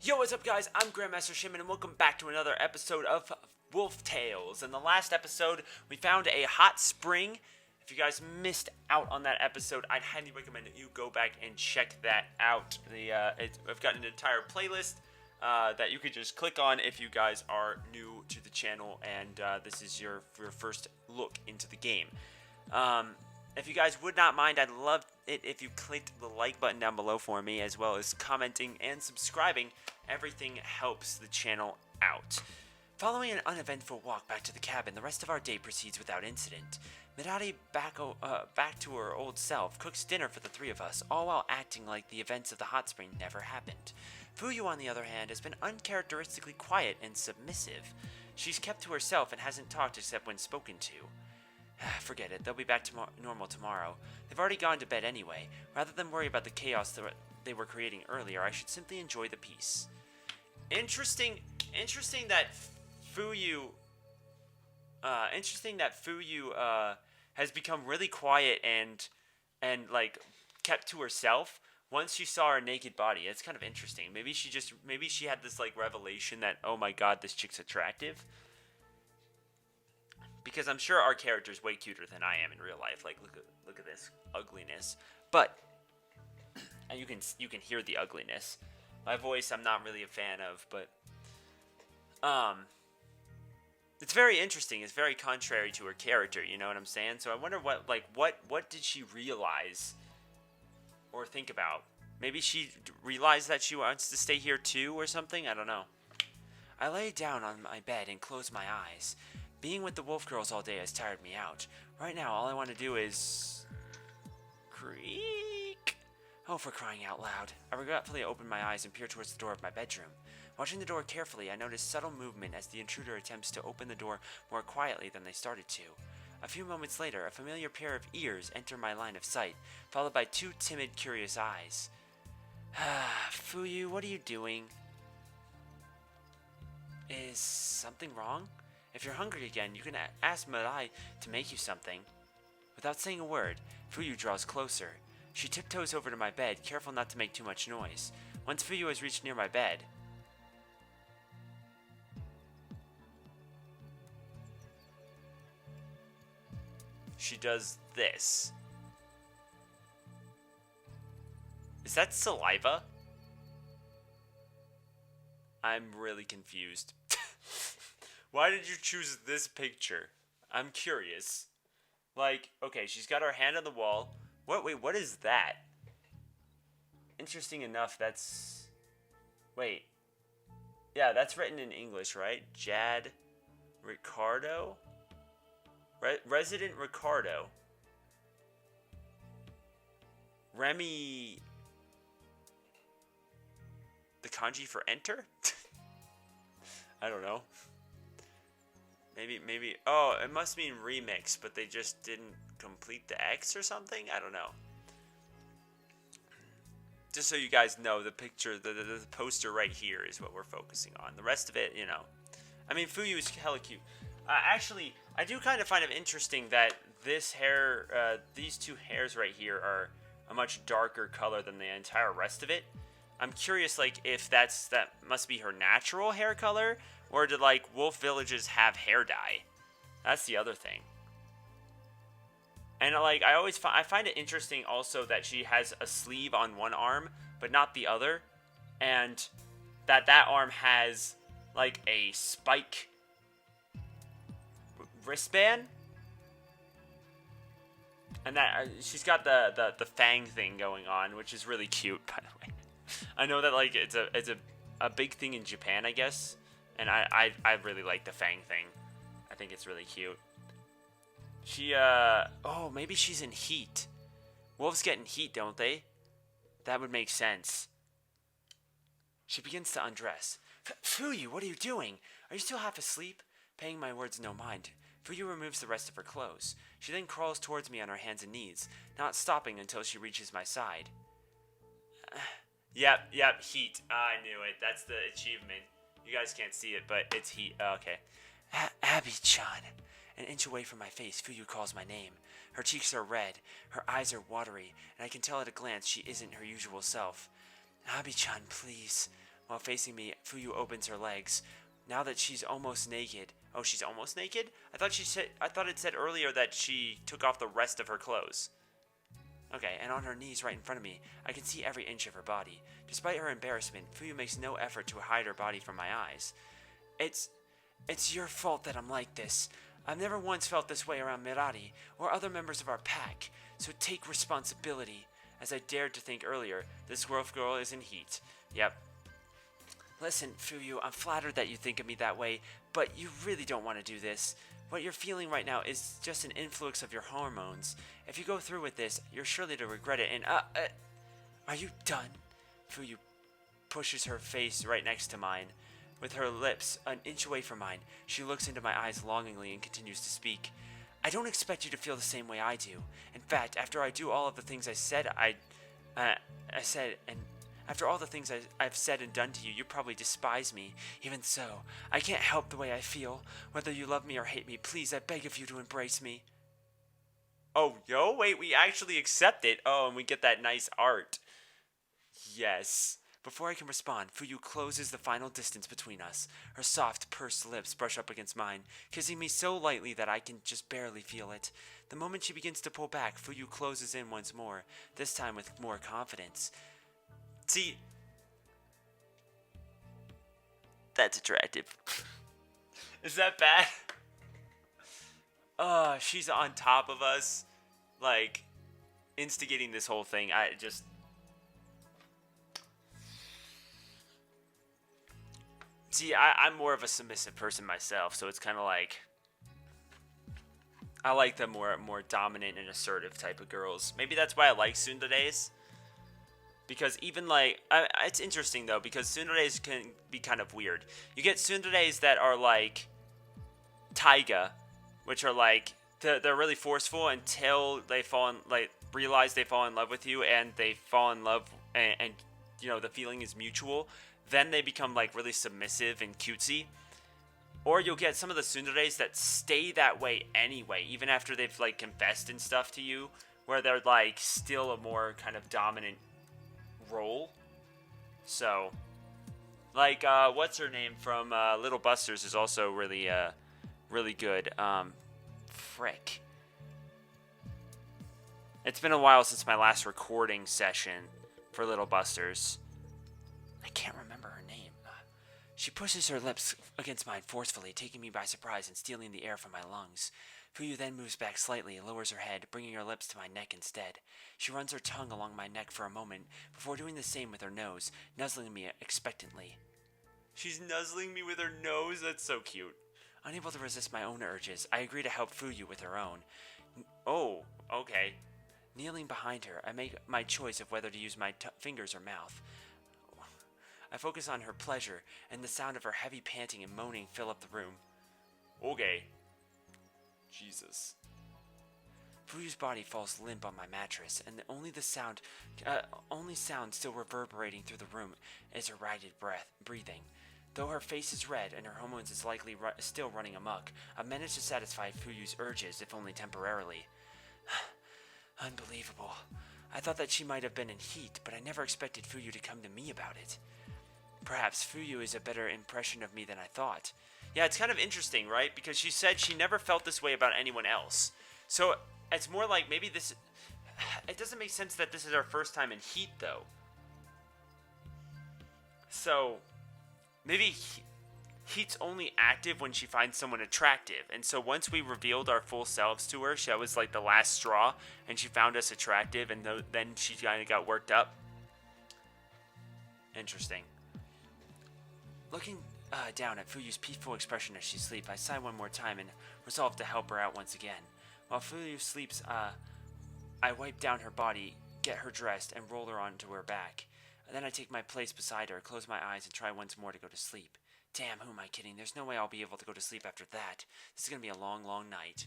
Yo, what's up, guys? I'm Grandmaster Shaymin, and welcome back to another episode of Wolf Tales. In the last episode, we found a hot spring. If you guys missed out on that episode, I'd highly recommend that you go back and check that out. I've got an entire playlist that you could just click on if you guys are new to the channel, and this is your first look into the game. If you guys would not mind, I'd love it if you clicked the like button down below for me, as well as commenting and subscribing. Everything helps the channel out. Following an uneventful walk back to the cabin, the rest of our day proceeds without incident. Midori, back to her old self, cooks dinner for the three of us, all while acting like the events of the hot spring never happened. Fuyu, on the other hand, has been uncharacteristically quiet and submissive. She's kept to herself and hasn't talked except when spoken to. Forget it, they'll be back to normal tomorrow. They've already gone to bed anyway. Rather than worry about the chaos that they were creating earlier, I should simply enjoy the peace. Interesting that Fuyu has become really quiet and like kept to herself once she saw her naked body. It's kind of interesting. Maybe she had this like revelation that, oh my god, this chick's attractive. Because I'm sure our character's way cuter than I am in real life. Like, look at this ugliness. But and you can hear the ugliness. My voice, I'm not really a fan of, but it's very interesting. It's very contrary to her character. You know what I'm saying? So I wonder what did she realize or think about? Maybe she realized that she wants to stay here too, or something. I don't know. I lay down on my bed and closed my eyes. Being with the wolf girls all day has tired me out. Right now, all I want to do is creak. Oh, for crying out loud. I regretfully opened my eyes and peered towards the door of my bedroom. Watching the door carefully, I noticed subtle movement as the intruder attempts to open the door more quietly than they started to. A few moments later, a familiar pair of ears enter my line of sight, followed by two timid, curious eyes. Fuyu, what are you doing? Is something wrong? If you're hungry again, you can ask Mirai to make you something. Without saying a word, Fuyu draws closer. She tiptoes over to my bed, careful not to make too much noise. Once Fuyu has reached near my bed, she does this. Is that saliva? I'm really confused. Why did you choose this picture? I'm curious. Like, okay, she's got her hand on the wall. Wait, what is that? Interesting enough, that's... Wait. Yeah, that's written in English, right? Jad Ricardo? Resident Ricardo. Remy... The kanji for enter? I don't know. Maybe, oh, it must mean remix, but they just didn't complete the X or something? I don't know. Just so you guys know, the picture, the poster right here is what we're focusing on. The rest of it, you know. I mean, Fuyu is hella cute. Actually, I do kind of find it interesting that this hair, these two hairs right here are a much darker color than the entire rest of it. I'm curious, like, if that must be her natural hair color, or do, like, wolf villages have hair dye? That's the other thing. And, like, I find it interesting also that she has a sleeve on one arm, but not the other. And that arm has, like, a spike wristband. And that she's got the fang thing going on, which is really cute, by the way. I know that, like, it's a big thing in Japan, I guess. And I really like the fang thing. I think it's really cute. She, oh, maybe she's in heat. Wolves get in heat, don't they? That would make sense. She begins to undress. Fuyu, what are you doing? Are you still half asleep? Paying my words no mind, Fuyu removes the rest of her clothes. She then crawls towards me on her hands and knees, not stopping until she reaches my side. Yep, heat. I knew it. That's the achievement. You guys can't see it, but it's heat. Okay. Abby-chan. An inch away from my face, Fuyu calls my name. Her cheeks are red, her eyes are watery, and I can tell at a glance she isn't her usual self. Abby-chan, please. While facing me, Fuyu opens her legs. Now that she's almost naked. Oh, she's almost naked? I thought it said earlier that she took off the rest of her clothes. Okay, and on her knees right in front of me, I can see every inch of her body. Despite her embarrassment, Fuyu makes no effort to hide her body from my eyes. It's your fault that I'm like this. I've never once felt this way around Mirari or other members of our pack, so take responsibility. As I dared to think earlier, this dwarf girl is in heat. Yep. Listen, Fuyu, I'm flattered that you think of me that way, but you really don't want to do this. What you're feeling right now is just an influx of your hormones. If you go through with this, you're surely to regret it, and are you done? Fuyu pushes her face right next to mine. With her lips an inch away from mine, she looks into my eyes longingly and continues to speak. I don't expect you to feel the same way I do. In fact, after I do all of the things I said, after all the things I've said and done to you, you probably despise me. Even so, I can't help the way I feel. Whether you love me or hate me, please, I beg of you to embrace me. Oh, wait, we actually accept it. Oh, and we get that nice art. Yes. Before I can respond, Fuyu closes the final distance between us. Her soft, pursed lips brush up against mine, kissing me so lightly that I can just barely feel it. The moment she begins to pull back, Fuyu closes in once more, this time with more confidence. See, that's attractive. Is that bad? She's on top of us, like, instigating this whole thing. See, I'm more of a submissive person myself, so it's kind of like, I like the more dominant and assertive type of girls. Maybe that's why I like tsunderes. Because even like, it's interesting though, because tsunderes can be kind of weird. You get tsunderes that are like taiga, which are like, they're really forceful until they realize they fall in love with you, and they fall in love, and you know, the feeling is mutual. Then they become like really submissive and cutesy. Or you'll get some of the tsunderes that stay that way anyway, even after they've like confessed and stuff to you, where they're like still a more kind of dominant role. So, like, what's her name from Little Busters is also really, really good. Frick. It's been a while since my last recording session for Little Busters. I can't remember her name. She pushes her lips against mine forcefully, taking me by surprise and stealing the air from my lungs. Fuyu then moves back slightly and lowers her head, bringing her lips to my neck instead. She runs her tongue along my neck for a moment, before doing the same with her nose, nuzzling me expectantly. She's nuzzling me with her nose? That's so cute. Unable to resist my own urges, I agree to help Fuyu with her own. Oh, okay. Kneeling behind her, I make my choice of whether to use my fingers or mouth. I focus on her pleasure, and the sound of her heavy panting and moaning fill up the room. Okay. Jesus. Fuyu's body falls limp on my mattress, and only sound still reverberating through the room is her ragged breathing. Though her face is red and her hormones is likely still running amok, I've managed to satisfy Fuyu's urges, if only temporarily. Unbelievable. I thought that she might have been in heat, but I never expected Fuyu to come to me about it. Perhaps Fuyu is a better impression of me than I thought. Yeah, it's kind of interesting, right? Because she said she never felt this way about anyone else. So it's more like maybe this... It doesn't make sense that this is our first time in heat, though. So maybe heat's only active when she finds someone attractive. And so once we revealed our full selves to her, that was like the last straw, and she found us attractive, and then she kind of got worked up. Interesting. Looking down at Fuyu's peaceful expression as she sleeps, I sigh one more time and resolve to help her out once again. While Fuyu sleeps, I wipe down her body, get her dressed, and roll her onto her back. And then I take my place beside her, close my eyes, and try once more to go to sleep. Damn, who am I kidding? There's no way I'll be able to go to sleep after that. This is going to be a long, long night.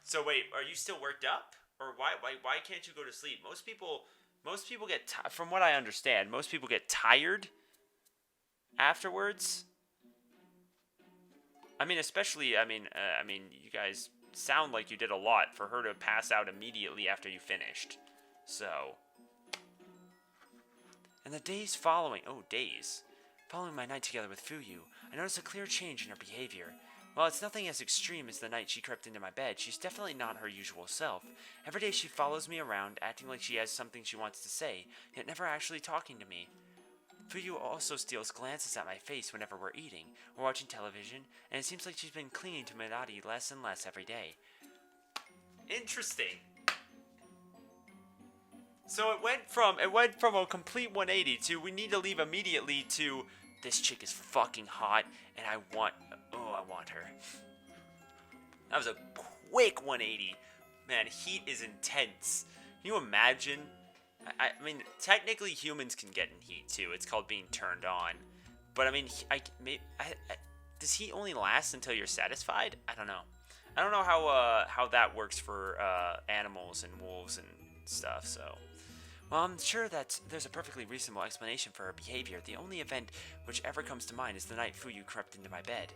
So wait, are you still worked up? Or why can't you go to sleep? Most people get, from what I understand, most people get tired afterwards. I mean, especially, you guys sound like you did a lot for her to pass out immediately after you finished. So. And the days following, Following my night together with Fuyu, I noticed a clear change in her behavior. While it's nothing as extreme as the night she crept into my bed, she's definitely not her usual self. Every day she follows me around, acting like she has something she wants to say, yet never actually talking to me. Fuyu also steals glances at my face whenever we're eating or watching television, and it seems like she's been clinging to Minati less and less every day. Interesting. So it went from a complete 180 to we need to leave immediately to this chick is fucking hot and I want her. That was a quick 180. Man, heat is intense. Can you imagine? I mean, technically humans can get in heat too. It's called being turned on. But I mean, does heat only last until you're satisfied? I don't know. I don't know how that works for animals and wolves and stuff. So, well, I'm sure that there's a perfectly reasonable explanation for her behavior. The only event which ever comes to mind is the night Fuyu crept into my bed.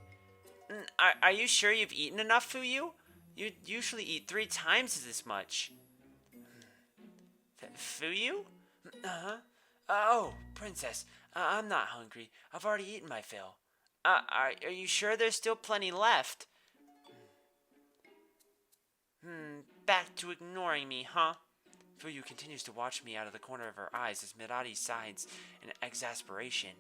Are you sure you've eaten enough, Fuyu? You usually eat 3 times this much. Fuyu? Uh-huh. Oh, princess, I'm not hungry. I've already eaten my fill. Are you sure there's still plenty left? Back to ignoring me, huh? Fuyu continues to watch me out of the corner of her eyes as Mirari sighs in exasperation.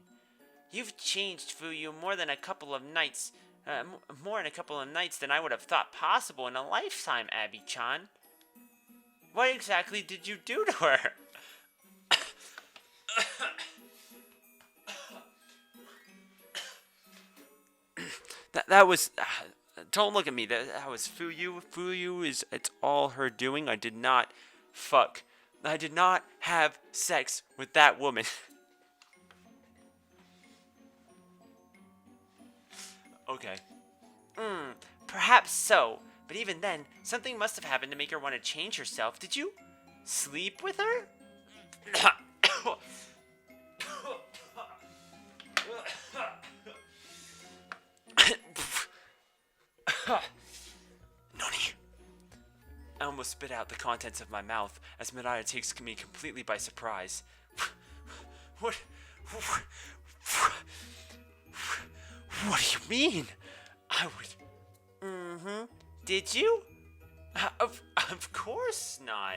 You've changed, Fuyu, more in a couple of nights than I would have thought possible in a lifetime, Abby-chan. What exactly did you do to her? that was... don't look at me. That was Fuyu. It's all her doing. I did not have sex with that woman. Okay. Perhaps so. But even then, something must have happened to make her want to change herself. Did you sleep with her? Nani? I almost spit out the contents of my mouth as Miraya takes me completely by surprise. What do you mean? I would... Did you? Of course not.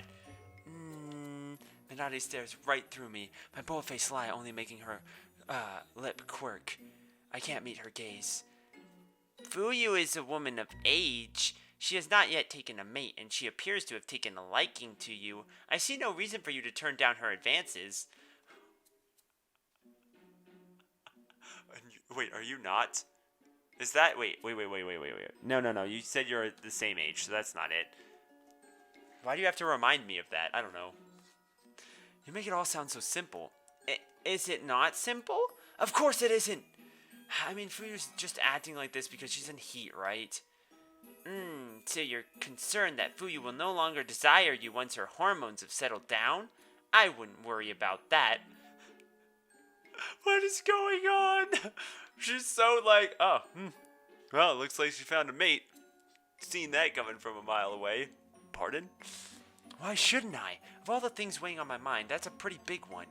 Minati stares right through me, my bold-faced lie only making her lip quirk. I can't meet her gaze. Fuyu is a woman of age. She has not yet taken a mate, and she appears to have taken a liking to you. I see no reason for you to turn down her advances. Wait, are you not? Is that... Wait. No. You said you're the same age, so that's not it. Why do you have to remind me of that? I don't know. You make it all sound so simple. Is it not simple? Of course it isn't. I mean, Fuyu's just acting like this because she's in heat, right? So you're concerned that Fuyu will no longer desire you once her hormones have settled down? I wouldn't worry about that. What is going on? She's so like, well, it looks like she found a mate. Seen that coming from a mile away. Pardon? Why shouldn't I? Of all the things weighing on my mind, that's a pretty big one.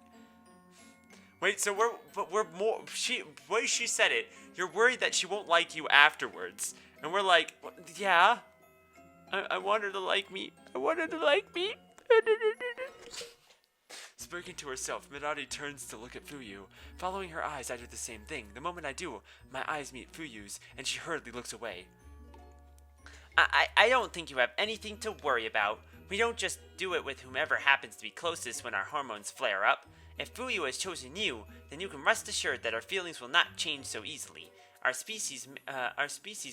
Wait, so we're more, way she said it, you're worried that she won't like you afterwards. And we're like, yeah, I want her to like me. Speaking to herself, Mirari turns to look at Fuyu. Following her eyes, I do the same thing. The moment I do, my eyes meet Fuyu's, and she hurriedly looks away. I don't think you have anything to worry about. We don't just do it with whomever happens to be closest when our hormones flare up. If Fuyu has chosen you, then you can rest assured that our feelings will not change so easily. Our species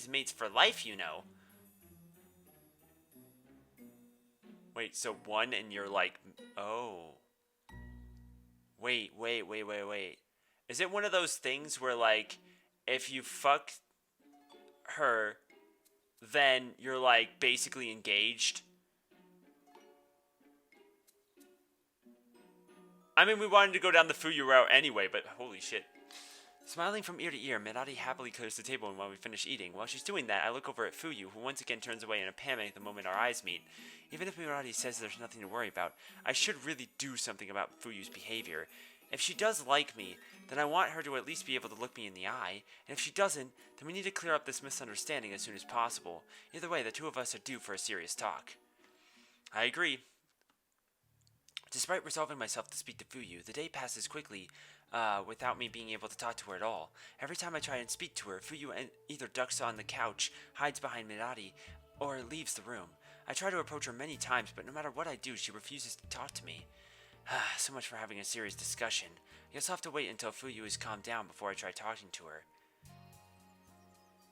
mates for life, you know. Wait, so one and you're like, oh. Wait. Is it one of those things where, like, if you fuck her, then you're, like, basically engaged? I mean, we wanted to go down the Fuyu route anyway, but holy shit. Smiling from ear to ear, Mirari happily clears the table while we finish eating. While she's doing that, I look over at Fuyu, who once again turns away in a panic the moment our eyes meet. Even if Mirari says there's nothing to worry about, I should really do something about Fuyu's behavior. If she does like me, then I want her to at least be able to look me in the eye, and if she doesn't, then we need to clear up this misunderstanding as soon as possible. Either way, the two of us are due for a serious talk. I agree. Despite resolving myself to speak to Fuyu, the day passes quickly without me being able to talk to her at all. Every time I try and speak to her, Fuyu either ducks on the couch, hides behind Minari, or leaves the room. I try to approach her many times, but no matter what I do, she refuses to talk to me. So much for having a serious discussion. I guess I'll have to wait until Fuyu is calmed down before I try talking to her.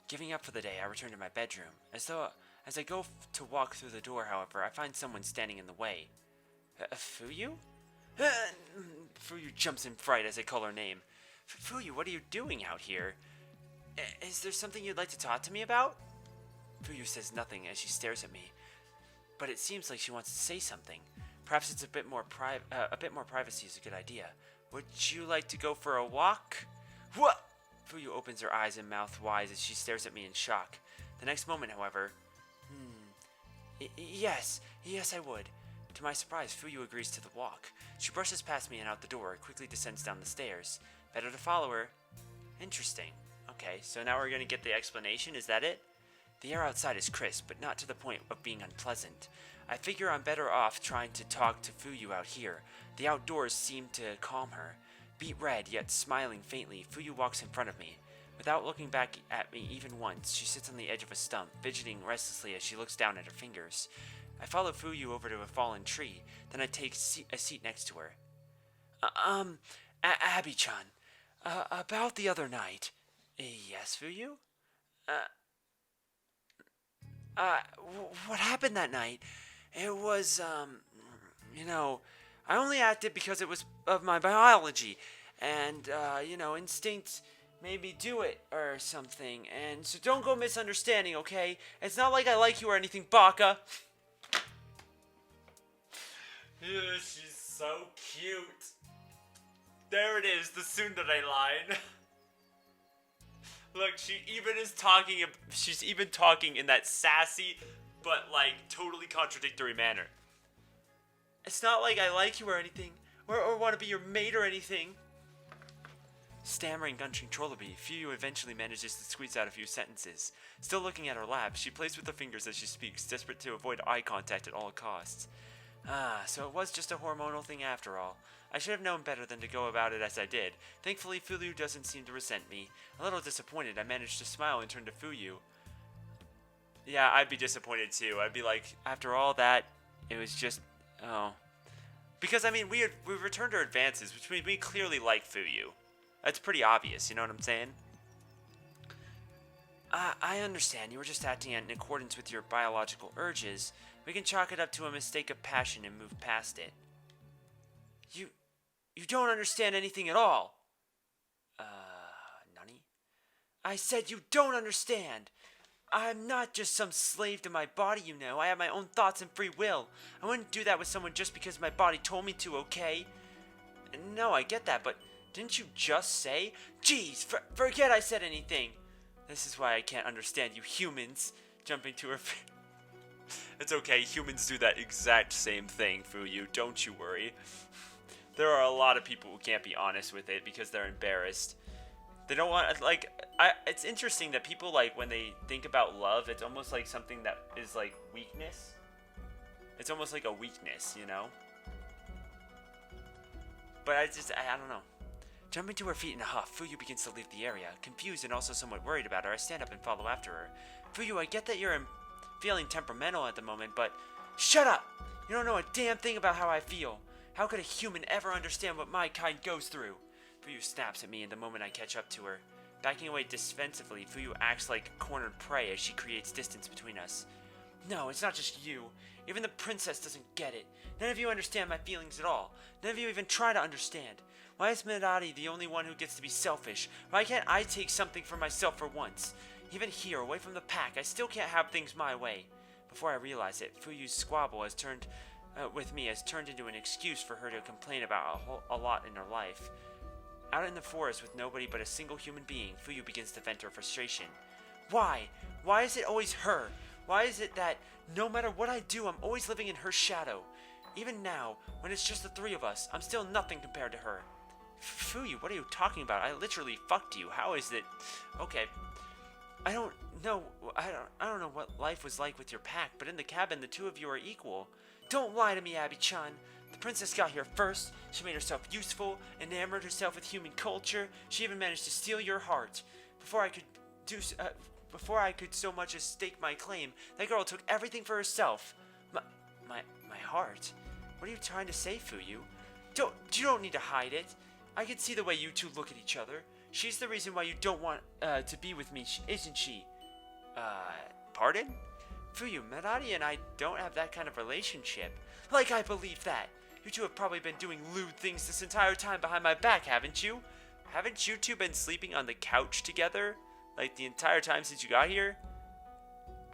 Giving up for the day, I return to my bedroom. As I go to walk through the door, however, I find someone standing in the way. Fuyu? Fuyu jumps in fright as I call her name. Fuyu, what are you doing out here? Is there something you'd like to talk to me about? Fuyu says nothing as she stares at me, but it seems like she wants to say something. Perhaps it's a bit more privacy is a good idea. Would you like to go for a walk? What? Fuyu opens her eyes and mouth wide as she stares at me in shock. The next moment, however, yes, I would. To my surprise, Fuyu agrees to the walk. She brushes past me and out the door, quickly descends down the stairs. Better to follow her. Interesting. Okay, so now we're going to get the explanation, is that it? The air outside is crisp, but not to the point of being unpleasant. I figure I'm better off trying to talk to Fuyu out here. The outdoors seem to calm her. Beet red, yet smiling faintly, Fuyu walks in front of me. Without looking back at me even once, she sits on the edge of a stump, fidgeting restlessly as she looks down at her fingers. I follow Fuyu over to a fallen tree, then I take a seat next to her. Abby-chan, about the other night. Yes, Fuyu? What happened that night? It was, I only acted because it was of my biology, and, instinct made me do it or something, and so don't go misunderstanding, okay? It's not like I like you or anything, Baka. Yeah, she's so cute. There it is, the tsundere line. Look, she's even talking in that sassy, but like totally contradictory manner. It's not like I like you or anything, or want to be your mate or anything. Stammering uncontrollably, Fuyu eventually manages to squeeze out a few sentences. Still looking at her lap, she plays with her fingers as she speaks, desperate to avoid eye contact at all costs. So it was just a hormonal thing after all. I should have known better than to go about it as I did. Thankfully, Fuyu doesn't seem to resent me. A little disappointed, I managed to smile and turn to Fuyu. Yeah, I'd be disappointed too. I'd be like, after all that, it was just, oh. Because, I mean, we returned our advances, which means we clearly like Fuyu. That's pretty obvious, you know what I'm saying? I understand. You were just acting in accordance with your biological urges. We can chalk it up to a mistake of passion and move past it. You don't understand anything at all. Nani? I said you don't understand. I'm not just some slave to my body, you know. I have my own thoughts and free will. I wouldn't do that with someone just because my body told me to, okay? No, I get that, but didn't you just say? Jeez, forget I said anything. This is why I can't understand you humans. Jumping to her It's okay, humans do that exact same thing, Fuyu. Don't you worry. There are a lot of people who can't be honest with it because they're embarrassed. They don't want, like, it's interesting that people, like, when they think about love, it's almost like something that is, like, weakness. It's almost like a weakness, you know? But I don't know. Jumping to her feet in a huff, Fuyu begins to leave the area. Confused and also somewhat worried about her, I stand up and follow after her. Fuyu, I get that you're feeling temperamental at the moment, but shut up! You don't know a damn thing about how I feel. How could a human ever understand what my kind goes through? Fuyu snaps at me in the moment I catch up to her. Backing away defensively, Fuyu acts like cornered prey as she creates distance between us. No, it's not just you. Even the princess doesn't get it. None of you understand my feelings at all. None of you even try to understand. Why is Minari the only one who gets to be selfish? Why can't I take something for myself for once? Even here, away from the pack, I still can't have things my way. Before I realize it, Fuyu's squabble has turned into an excuse for her to complain about a lot in her life. Out in the forest with nobody but a single human being, Fuyu begins to vent her frustration. Why? Why is it always her? Why is it that no matter what I do, I'm always living in her shadow? Even now, when it's just the three of us, I'm still nothing compared to her. Fuyu, what are you talking about? I literally fucked you. How is it? Okay. I don't know. I don't know what life was like with your pack, but in the cabin, the two of you are equal. Don't lie to me, Abby-chan. The princess got here first. She made herself useful, enamored herself with human culture. She even managed to steal your heart. Before I could so much as stake my claim, that girl took everything for herself. My heart. What are you trying to say, Fuyu? You don't need to hide it. I can see the way you two look at each other. She's the reason why you don't want to be with me, isn't she? Pardon? Fuyu, Mirari and I don't have that kind of relationship. Like I believe that. You two have probably been doing lewd things this entire time behind my back, haven't you? Haven't you two been sleeping on the couch together? Like the entire time since you got here?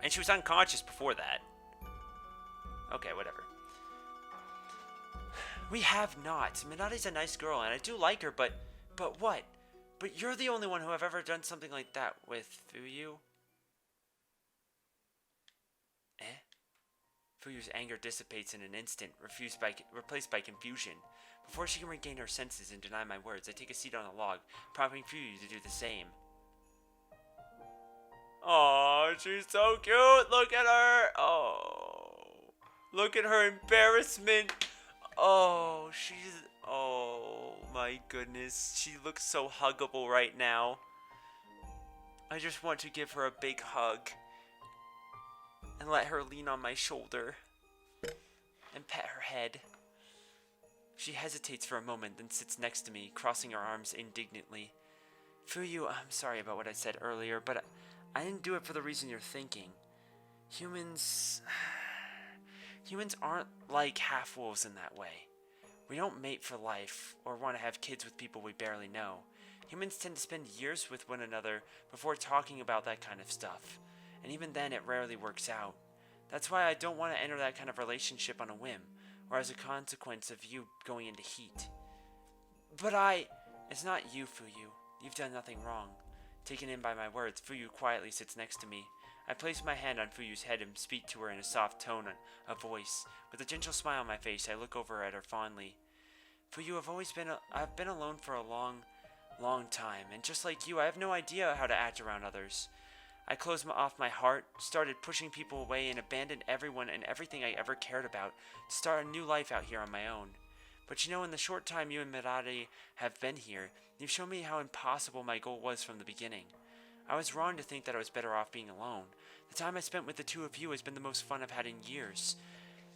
And she was unconscious before that. Okay, whatever. We have not. Minari's a nice girl, and I do like her, but what? But you're the only one who have ever done something like that with, Fuyu. Fuyu's anger dissipates in an instant, replaced by confusion. Before she can regain her senses and deny my words, I take a seat on a log, prompting Fuyu to do the same. Oh, she's so cute! Look at her! Oh, look at her embarrassment! Oh, oh my goodness, she looks so huggable right now. I just want to give her a big hug and let her lean on my shoulder and pet her head. She hesitates for a moment, then sits next to me, crossing her arms indignantly. Fuyu, I'm sorry about what I said earlier, but I didn't do it for the reason you're thinking. Humans aren't like half-wolves in that way. We don't mate for life or want to have kids with people we barely know. Humans tend to spend years with one another before talking about that kind of stuff. And even then, it rarely works out. That's why I don't want to enter that kind of relationship on a whim, or as a consequence of you going into heat. But it's not you, Fuyu. You've done nothing wrong. Taken in by my words, Fuyu quietly sits next to me. I place my hand on Fuyu's head and speak to her in a soft tone of voice. With a gentle smile on my face, I look over at her fondly. Fuyu, I've been alone for a long time, and just like you, I have no idea how to act around others. I closed off my heart, started pushing people away, and abandoned everyone and everything I ever cared about to start a new life out here on my own. But in the short time you and Mirari have been here, you've shown me how impossible my goal was from the beginning. I was wrong to think that I was better off being alone. The time I spent with the two of you has been the most fun I've had in years.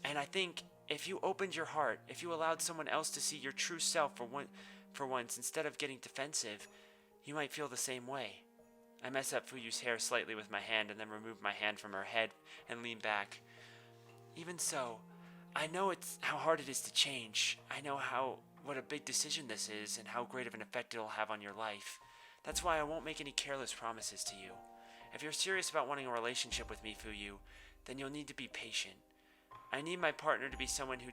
And I think if you opened your heart, if you allowed someone else to see your true self for once instead of getting defensive, you might feel the same way. I mess up Fuyu's hair slightly with my hand and then remove my hand from her head and lean back. Even so, I know how hard it is to change. I know what a big decision this is and how great of an effect it'll have on your life. That's why I won't make any careless promises to you. If you're serious about wanting a relationship with me, Fuyu, then you'll need to be patient. I need my partner to be someone who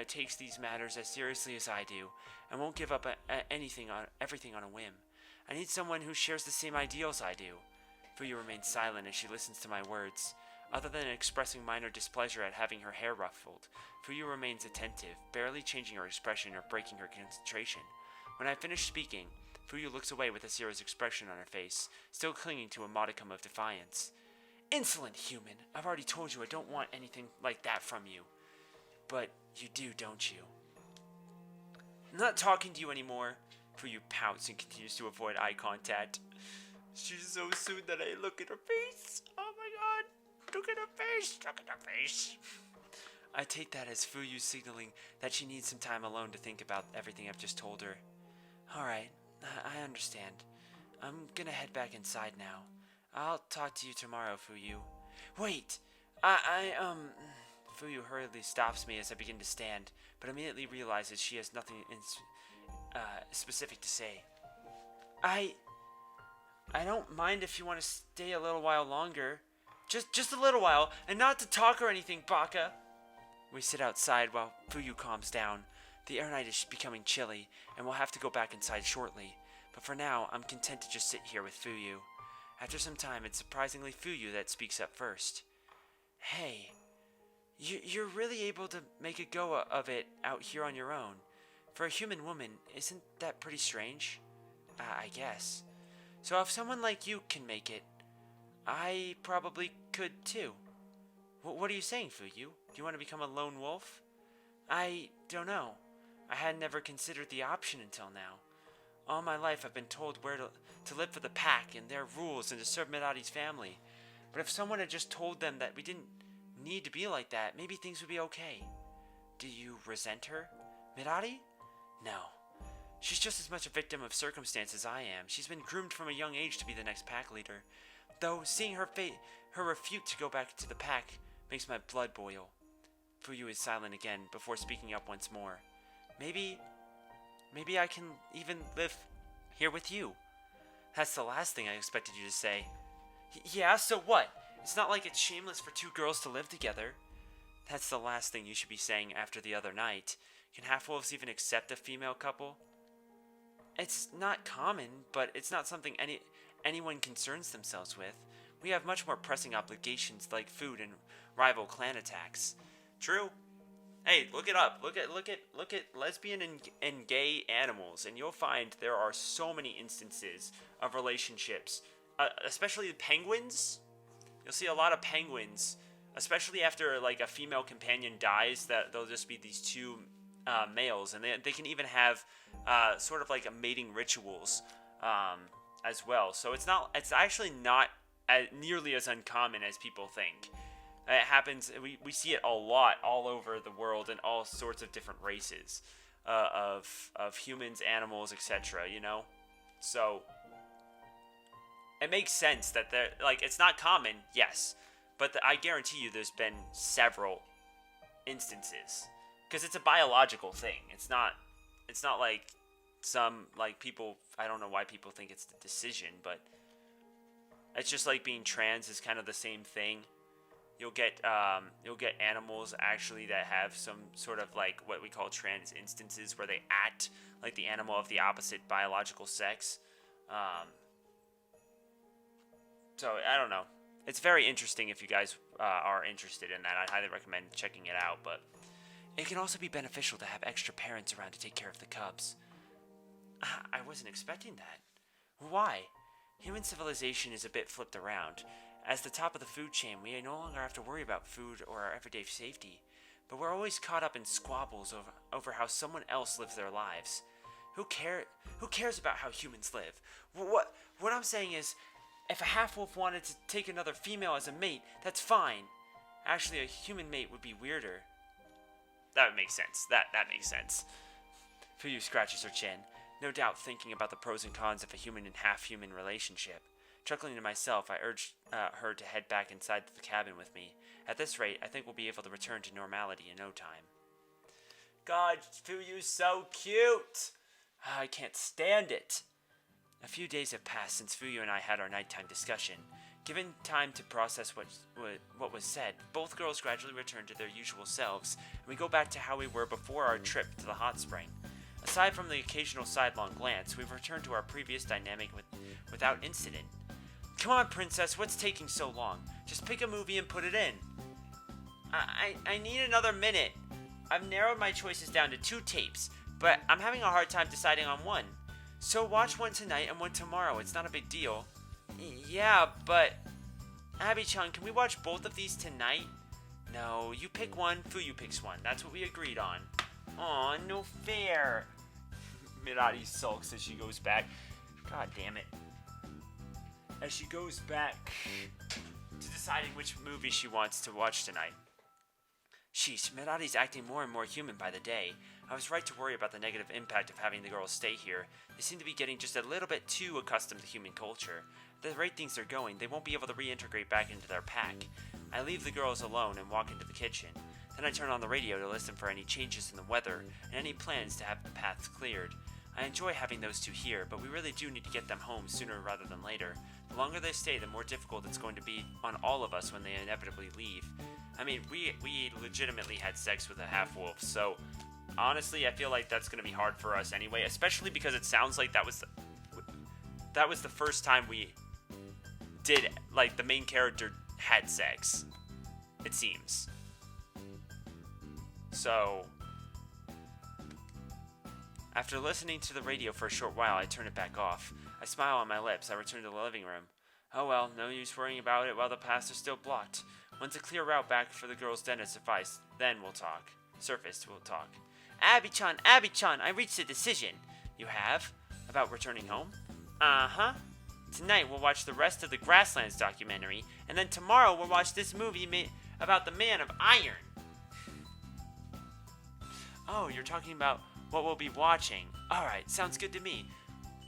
takes these matters as seriously as I do and won't give up everything on a whim. I need someone who shares the same ideals I do. Fuyu remains silent as she listens to my words. Other than expressing minor displeasure at having her hair ruffled, Fuyu remains attentive, barely changing her expression or breaking her concentration. When I finish speaking, Fuyu looks away with a serious expression on her face, still clinging to a modicum of defiance. Insolent human! I've already told you I don't want anything like that from you. But you do, don't you? I'm not talking to you anymore. Fuyu pouts and continues to avoid eye contact. She's so soon that I look at her face. Oh my god! Look at her face! Look at her face! I take that as Fuyu signaling that she needs some time alone to think about everything I've just told her. Alright, I understand. I'm gonna head back inside now. I'll talk to you tomorrow, Fuyu. Wait! Fuyu hurriedly stops me as I begin to stand, but immediately realizes she has nothing specific to say. I don't mind if you want to stay a little while longer. Just a little while, and not to talk or anything, Baka. We sit outside while Fuyu calms down. The air night is becoming chilly, and we'll have to go back inside shortly. But for now, I'm content to just sit here with Fuyu. After some time, it's surprisingly Fuyu that speaks up first. Hey, you're really able to make a go of it out here on your own. For a human woman, isn't that pretty strange? I guess. So if someone like you can make it, I probably could too. What are you saying, Fuyu? Do you want to become a lone wolf? I don't know. I had never considered the option until now. All my life I've been told where to live for the pack and their rules and to serve Mirari's family. But if someone had just told them that we didn't need to be like that, maybe things would be okay. Do you resent her? Mirari? No. She's just as much a victim of circumstance as I am. She's been groomed from a young age to be the next pack leader. Though seeing her refute to go back to the pack makes my blood boil. Fuyu is silent again before speaking up once more. Maybe I can even live here with you. That's the last thing I expected you to say. Yeah, so what? It's not like it's shameless for two girls to live together. That's the last thing you should be saying after the other night. Can half-wolves even accept a female couple? It's not common, but it's not something anyone concerns themselves with. We have much more pressing obligations like food and rival clan attacks. True. Hey, look it up. Look at lesbian and gay animals, and you'll find there are so many instances of relationships, especially penguins. You'll see a lot of penguins, especially after like a female companion dies. That they'll just be these two males, and they can even have sort of like a mating rituals as well. So it's actually not nearly as uncommon as people think. It happens. We see it a lot all over the world in all sorts of different races of humans, animals, etc. You know, so it makes sense that they're like it's not common, yes, but I guarantee you there's been several instances because it's a biological thing. It's not like some like people. I don't know why people think it's the decision, but it's just like being trans is kind of the same thing. You'll get animals actually that have some sort of like what we call trans instances where they act like the animal of the opposite biological sex. So I don't know. It's very interesting if you guys are interested in that. I highly recommend checking it out. But it can also be beneficial to have extra parents around to take care of the cubs. I wasn't expecting that. Why? Human civilization is a bit flipped around. As the top of the food chain, we no longer have to worry about food or our everyday safety, but we're always caught up in squabbles over how someone else lives their lives. Who cares about how humans live? What I'm saying is, if a half-wolf wanted to take another female as a mate, that's fine. Actually, a human mate would be weirder. That would make sense. That makes sense. Fuyu scratches her chin, no doubt thinking about the pros and cons of a human and half-human relationship. Chuckling to myself, I urged her to head back inside the cabin with me. At this rate, I think we'll be able to return to normality in no time. God, Fuyu's so cute! I can't stand it. A few days have passed since Fuyu and I had our nighttime discussion. Given time to process what was said, both girls gradually return to their usual selves, and we go back to how we were before our trip to the hot spring. Aside from the occasional sidelong glance, we've returned to our previous dynamic without incident. Come on, princess, what's taking so long? Just pick a movie and put it in. I need another minute. I've narrowed my choices down to 2 tapes, but I'm having a hard time deciding on one. So watch one tonight and one tomorrow. It's not a big deal. Yeah, but... Abby-chan, can we watch both of these tonight? No, you pick one, Fuyu picks one. That's what we agreed on. Aw, no fair. Mirari sulks as she goes back. God damn it. As she goes back to deciding which movie she wants to watch tonight. Sheesh, Mirari's acting more and more human by the day. I was right to worry about the negative impact of having the girls stay here. They seem to be getting just a little bit too accustomed to human culture. At the rate things are going, they won't be able to reintegrate back into their pack. I leave the girls alone and walk into the kitchen. Then I turn on the radio to listen for any changes in the weather and any plans to have the paths cleared. I enjoy having those two here, but we really do need to get them home sooner rather than later. The longer they stay, the more difficult it's going to be on all of us when they inevitably leave. I mean, we legitimately had sex with a half-wolf, so honestly, I feel like that's going to be hard for us anyway, especially because it sounds like that was the first time we did, like, the main character had sex, it seems. So, After listening to the radio for a short while, I turn it back off. I smile on my lips. I return to the living room. Oh well, no use worrying about it while the paths are still blocked. Once a clear route back for the girls' den has sufficed, then we'll talk. We'll talk. Abby-chan, I reached a decision. You have? About returning home? Uh-huh. Tonight we'll watch the rest of the Grasslands documentary, and then tomorrow we'll watch this movie about the Man of Iron. Oh, you're talking about what we'll be watching. Alright, sounds good to me.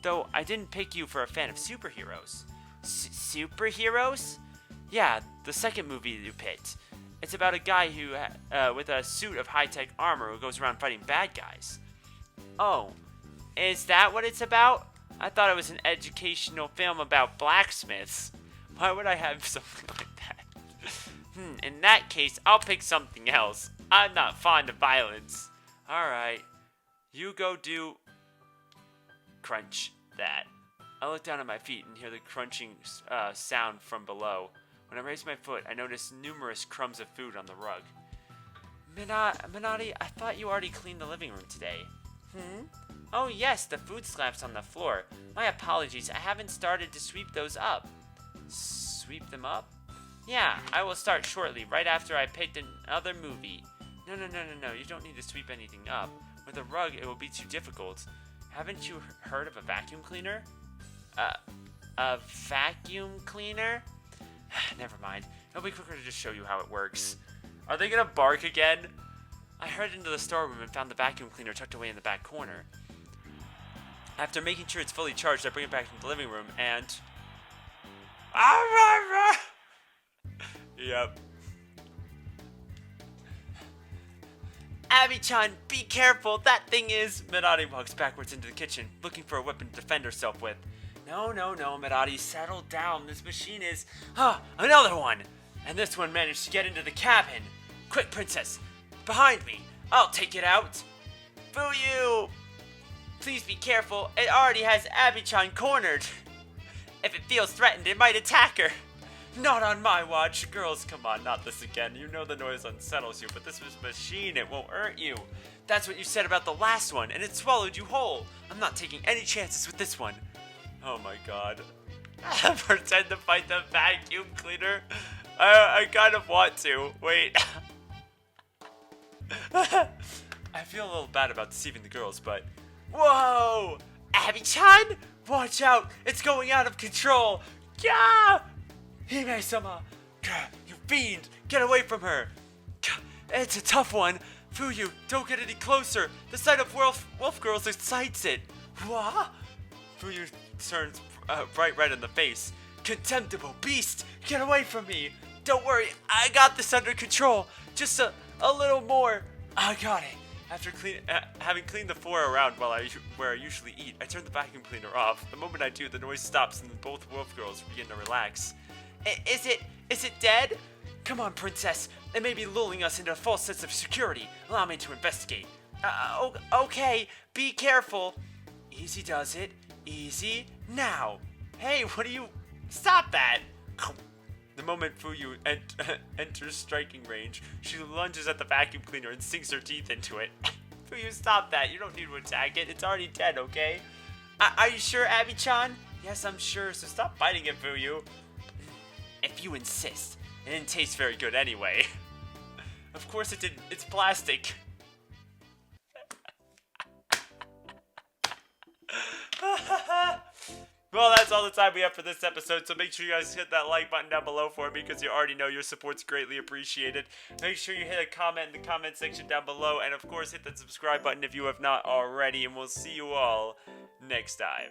Though I didn't pick you for a fan of superheroes. Superheroes? Yeah, the second movie you picked. It's about a guy who, with a suit of high-tech armor who goes around fighting bad guys. Oh, is that what it's about? I thought it was an educational film about blacksmiths. Why would I have something like that? In that case, I'll pick something else. I'm not fond of violence. Alright, you go do... crunch that. I look down at my feet and hear the crunching sound from below. When I raise my foot, I notice numerous crumbs of food on the rug. Minati, I thought you already cleaned the living room today. Oh yes, the food slabs on the floor. My apologies, I haven't started to sweep those up. Sweep them up? Yeah, I will start shortly, right after I picked another movie. No, you don't need to sweep anything up. With a rug, it will be too difficult. Haven't you heard of a vacuum cleaner? A vacuum cleaner? Never mind. It'll be quicker to just show you how it works. Are they gonna bark again? I hurried into the storeroom and found the vacuum cleaner tucked away in the back corner. After making sure it's fully charged, I bring it back into the living room and... Yep. Abby-chan, be careful! That thing is... Minati walks backwards into the kitchen, looking for a weapon to defend herself with. No, Minati, settle down. This machine is... another one! And this one managed to get into the cabin. Quick, princess! Behind me! I'll take it out! Fuyu! Please be careful. It already has Abby-chan cornered. If it feels threatened, it might attack her. Not on my watch. Girls, come on, not this again. You know the noise unsettles you, but this was a machine. It won't hurt you. That's what you said about the last one, and it swallowed you whole. I'm not taking any chances with this one. Oh my god. Pretend to fight the vacuum cleaner? I kind of want to. Wait. I feel a little bad about deceiving the girls, but... Whoa! Abby-chan? Watch out! It's going out of control! Gah! Hime-sama! You fiend! Get away from her! It's a tough one! Fuyu, don't get any closer! The sight of wolf girls excites it! What? Fuyu turns bright red in the face. Contemptible beast! Get away from me! Don't worry, I got this under control! Just a little more! I got it! After having cleaned the floor around where I usually eat, I turn the vacuum cleaner off. The moment I do, the noise stops and both wolf girls begin to relax. Is it dead? Come on, princess. It may be lulling us into a false sense of security. Allow me to investigate. Okay, be careful. Easy does it. Easy now. Hey, what do you... Stop that! The moment Fuyu enters striking range, she lunges at the vacuum cleaner and sinks her teeth into it. Fuyu, stop that. You don't need to attack it. It's already dead, okay? Are you sure, Abby-chan? Yes, I'm sure, so stop biting it, Fuyu. If you insist. It didn't taste very good anyway. Of course it didn't. It's plastic. Well, that's all the time we have for this episode, so make sure you guys hit that like button down below for me, because you already know your support's greatly appreciated. Make sure you hit a comment in the comment section down below, and of course hit that subscribe button if you have not already, and we'll see you all next time.